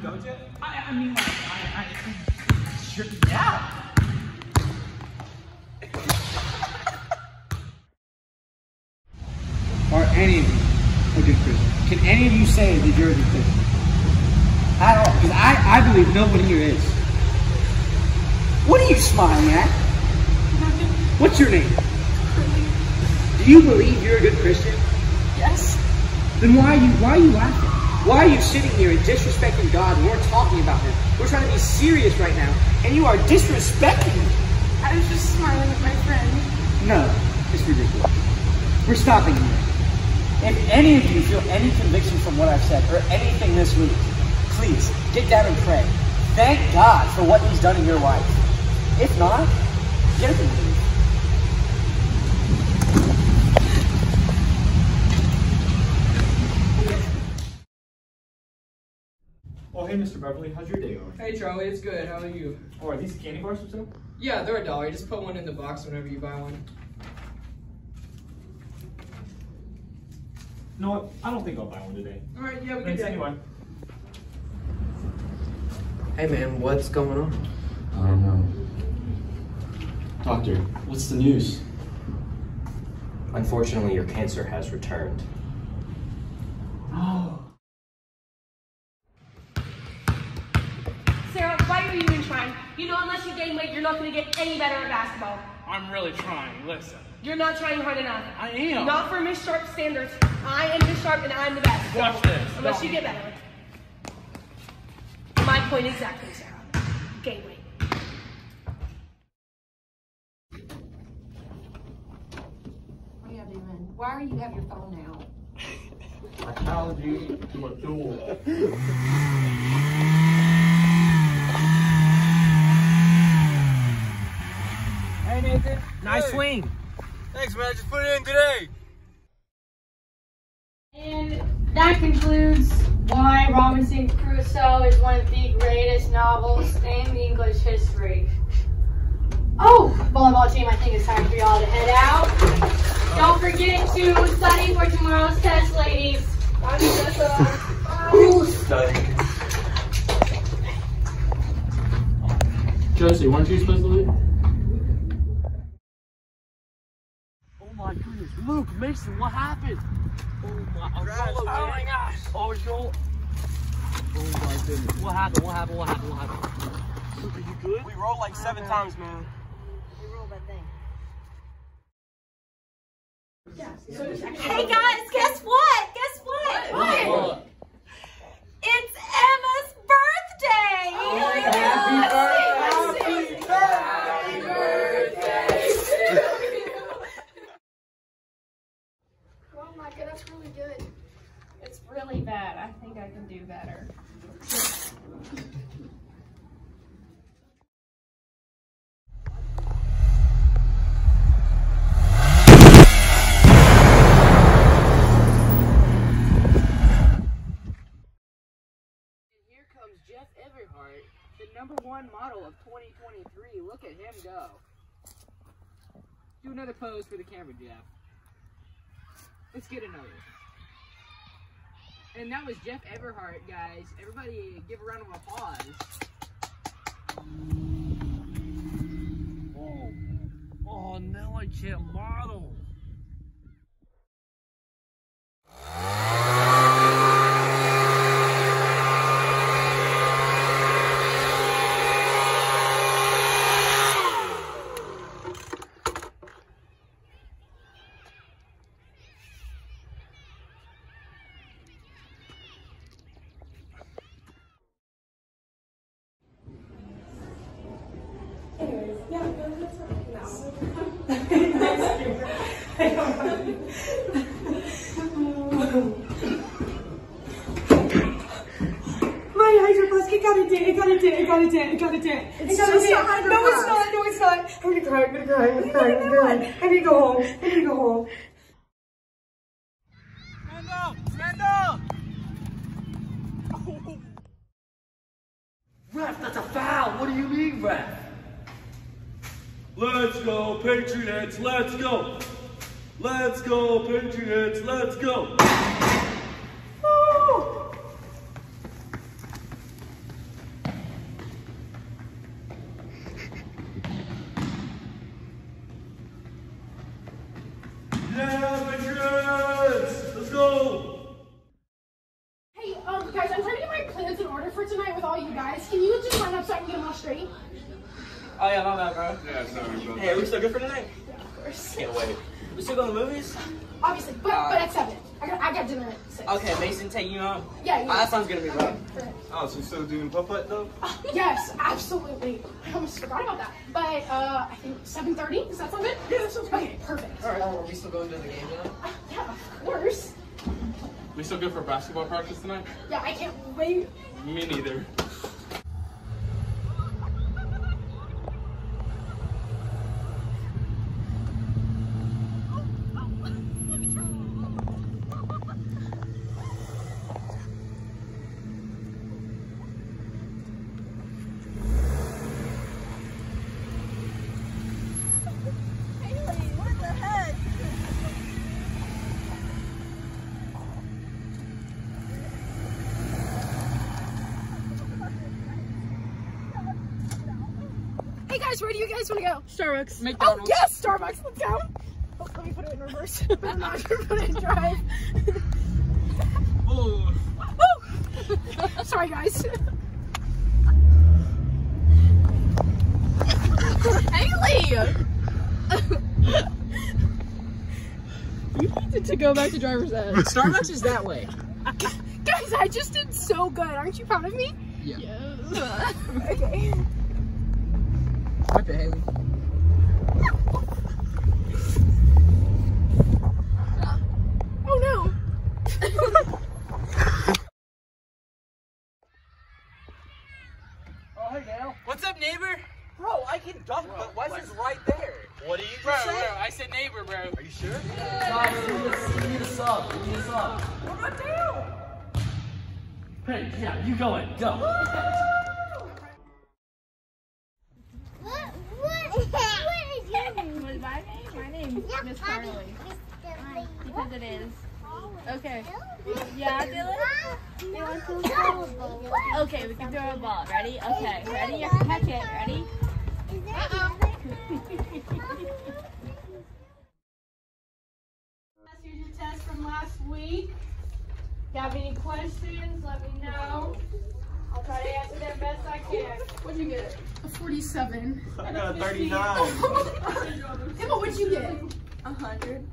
don't you? I mean, like, sure, yeah. Are any of you a good Christian? Can any of you say that you're a good Christian? At all? Because I believe nobody here is. What are you smiling at? What's your name? Do you believe you're a good Christian? Yes. Then why are you laughing? Why are you sitting here and disrespecting God when we're talking about Him? We're trying to be serious right now, and you are disrespecting Him. I was just smiling at my friend. No, it's ridiculous. We're stopping here. If any of you feel any conviction from what I've said, or anything this week, please, get down and pray. Thank God for what He's done in your life. If not, get up and leave. Oh, hey, Mr. Beverly, how's your day going? Hey, Charlie, it's good. How are you? Oh, are these candy bars for sale? Yeah, they're $1. Just put one in the box whenever you buy one. You know what? I don't think I'll buy one today. All right, yeah, we can Thanks do it. anyway. Hey man, what's going on? I don't know. Doctor, what's the news? Unfortunately, your cancer has returned. Oh. Sarah, why are you even trying? You know, unless you gain weight, you're not going to get any better at basketball. I'm really trying. Listen. You're not trying hard enough. I am. Not for Miss Sharp standards. I am Miss Sharp and I'm the best. Watch this. Unless you get better. My point exactly, Sarah. Gain weight. What are you doing? Why do you have your phone out? I challenge you to a duel. Hey, Nathan. Nice swing. Thanks, man. I just put it in today. And that concludes why Robinson Crusoe is one of the greatest novels in English history. Oh, volleyball team, I think it's time for y'all to head out. Don't forget to study for tomorrow's test, ladies. Bye, Tessa. Study. Josie, weren't you supposed to leave? Oh my goodness. Luke, Mason, what happened? Oh my gosh. Oh, Joel. Oh my goodness. What happened? Luke, are you good? We rolled like 7 times, man. We rolled that thing. Hey guys, guess what? What? It's Emma's birthday! Happy birthday! Oh my god, that's really good. It's really bad. I think I can do better. Jeff Everhart, the #1 model of 2023. Look at him go. Do another pose for the camera, Jeff. Let's get another. And that was Jeff Everhart, guys. Everybody give a round of applause. Oh, now I can't model. It got a dent. It's so sad. No, it's not. I'm gonna cry. I need to go home. Stand up! Ref, that's a foul. What do you mean, ref? Let's go, Patriots, let's go! Let's go, Patriots, let's go! Oh yeah, my bad, bro. Yeah, sorry, bro. Hey, are we still good for tonight? Yeah, of course. Can't wait. We still going to the movies? Obviously, but at 7. I got dinner at 6. Okay, Mason taking you home? Yeah, Oh, that sounds good to me, bro. Okay. Oh, so you still doing putt-putt, though? Yes, absolutely. I almost forgot about that. But I think 7:30. Does that sound good? Yeah, that sounds good. Okay, perfect. All right, are we still going to the game now? Yeah, of course. We still good for basketball practice tonight? Yeah, I can't wait. Me neither. Hey guys, where do you guys want to go? Starbucks. McDonald's. Oh yes, Starbucks. Let's go. Oh, let me put it in reverse. I'm not sure put it in drive. Oh. Sorry guys. Haley! You needed to go back to driver's ed. Starbucks is that way. Guys, I just did so good. Aren't you proud of me? Yeah. Okay. What the hell? Oh no. Oh, hey, Dale. What's up, neighbor? Bro, I can dunk, but Wes is right there. What do you Bro, say? I said neighbor, bro. Are you sure? You need a sub. You need a sub. What about Dale? Hey, yeah, you go in. Go. My name is Miss Carly. Because it is. Okay. Yeah, Dylan? Okay, we can throw a ball. Ready? Okay. Ready? You have to catch it. Ready? Here's your test from last week. If you have any questions, let me know. I'll try to answer them best I can. What'd you get? A 47. I got a 39. Emma, what'd you get? 100.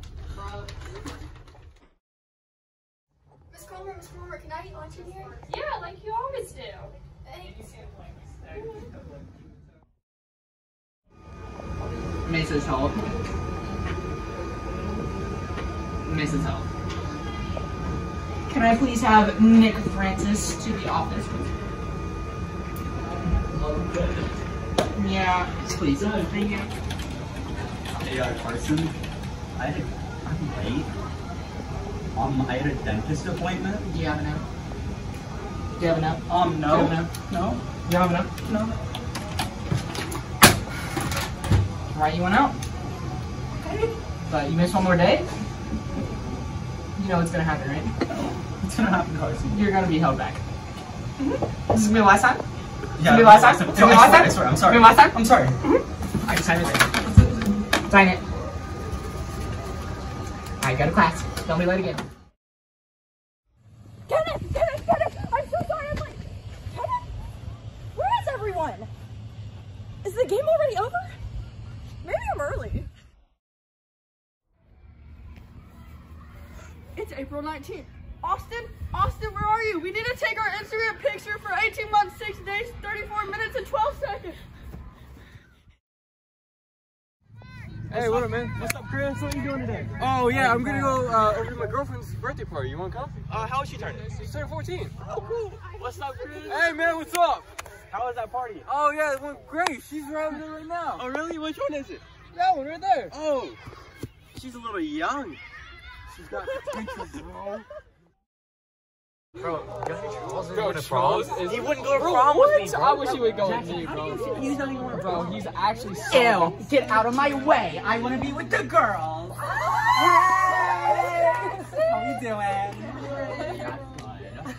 Miss Cromer, can I eat lunch in here? Yeah, like you always do. Thanks. Mesa's help. Mesa's help. Can I please have Nick Francis to the office? Yeah, please. Thank you. Hey, Carson, I'm late. I had a dentist appointment. Do you have enough? Do you have enough? No. Do you have enough? No. Do you have enough? No. Why you went out? But you missed one more day? You know what's gonna happen, right? What's gonna happen, Carson? You're gonna be held back. This is gonna be the last time? Yeah. Be last time? Be last time? I swear, I'm sorry. Be last time? I'm sorry. Alright, sign it. Sign it. Alright, go to class. Don't be late again. Kenneth! I'm so sorry, I'm late. Kenneth? Where is everyone? Is the game already over? Maybe I'm early. It's April 19th. Austin, where are you? We need to take our Instagram picture for 18 months, 6 days, 34 minutes, and 12 seconds. Hey, what up, man? What's up, Chris? What are you doing today? Oh, yeah, I'm gonna go over to my girlfriend's birthday party. You wanna come? How old she turning? She's turning 14. Oh, cool. What's up, Chris? Hey, man, what's up? How was that party? Oh, yeah, it went great. She's around there right now. Oh, really? Which one is it? That one right there. Oh, she's a little young. She's got potential, bro. Bro, Charles he wouldn't go to prom with me, bro. I wish he would go with me, bro. He's not even Bro, he's actually so... Ew, get out of my way. I want to be with the girls. Hey! How you doing?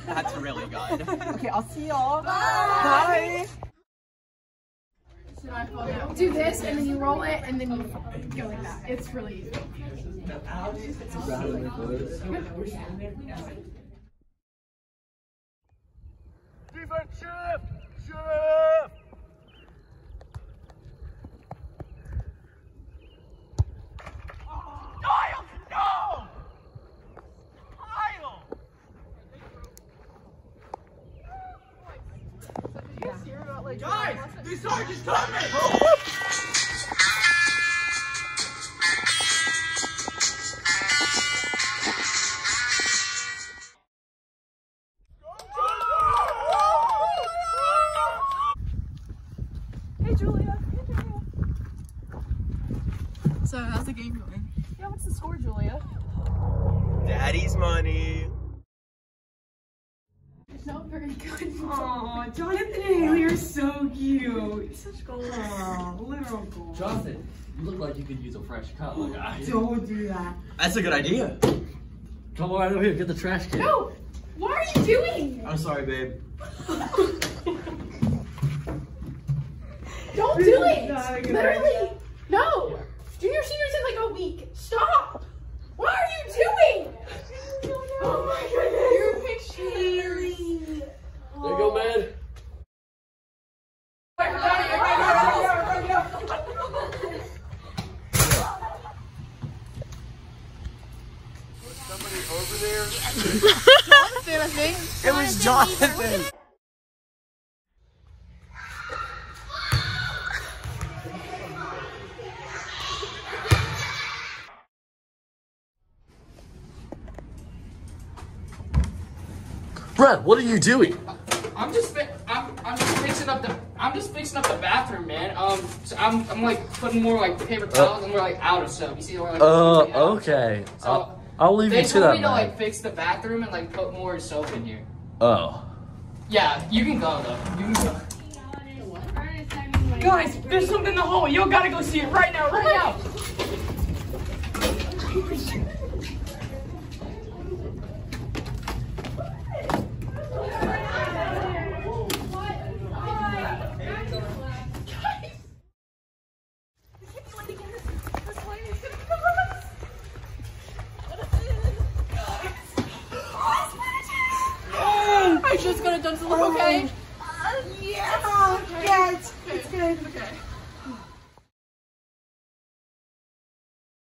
That's really good. Okay, I'll see y'all. Bye. Do this, and then you roll it, and then you go like that. It's really easy. Defense shift! Hey Julia. So how's the game going? Yeah, what's the score, Julia? Daddy's money. It's not very good. Aw, Jonathan and Haley are so cute. Such goals. Aw, literal goals. Jonathan, you look like you could use a fresh cut. Look, Don't do that. That's a good idea. come on right over here, get the trash can. No! What are you doing? I'm sorry, babe. Don't do it! Literally! No! Junior senior's in like a week. Stop! What are you doing? Oh my goodness! You're picturing. There you go, man. Somebody over there? Jonathan, I think. It was Jonathan. Brad, what are you doing? I'm just fixing up the bathroom, man. So I'm like putting more like paper towels and we're like out of soap. You see, we're like Okay. So I'll leave you to that, They told me to man. like fix the bathroom and like put more soap in here. Oh. Yeah, you can go though. You can go. Guys, there's something in the hallway. You gotta go see it right now, right now. I just got it done to look okay. Yeah, it's good. Okay.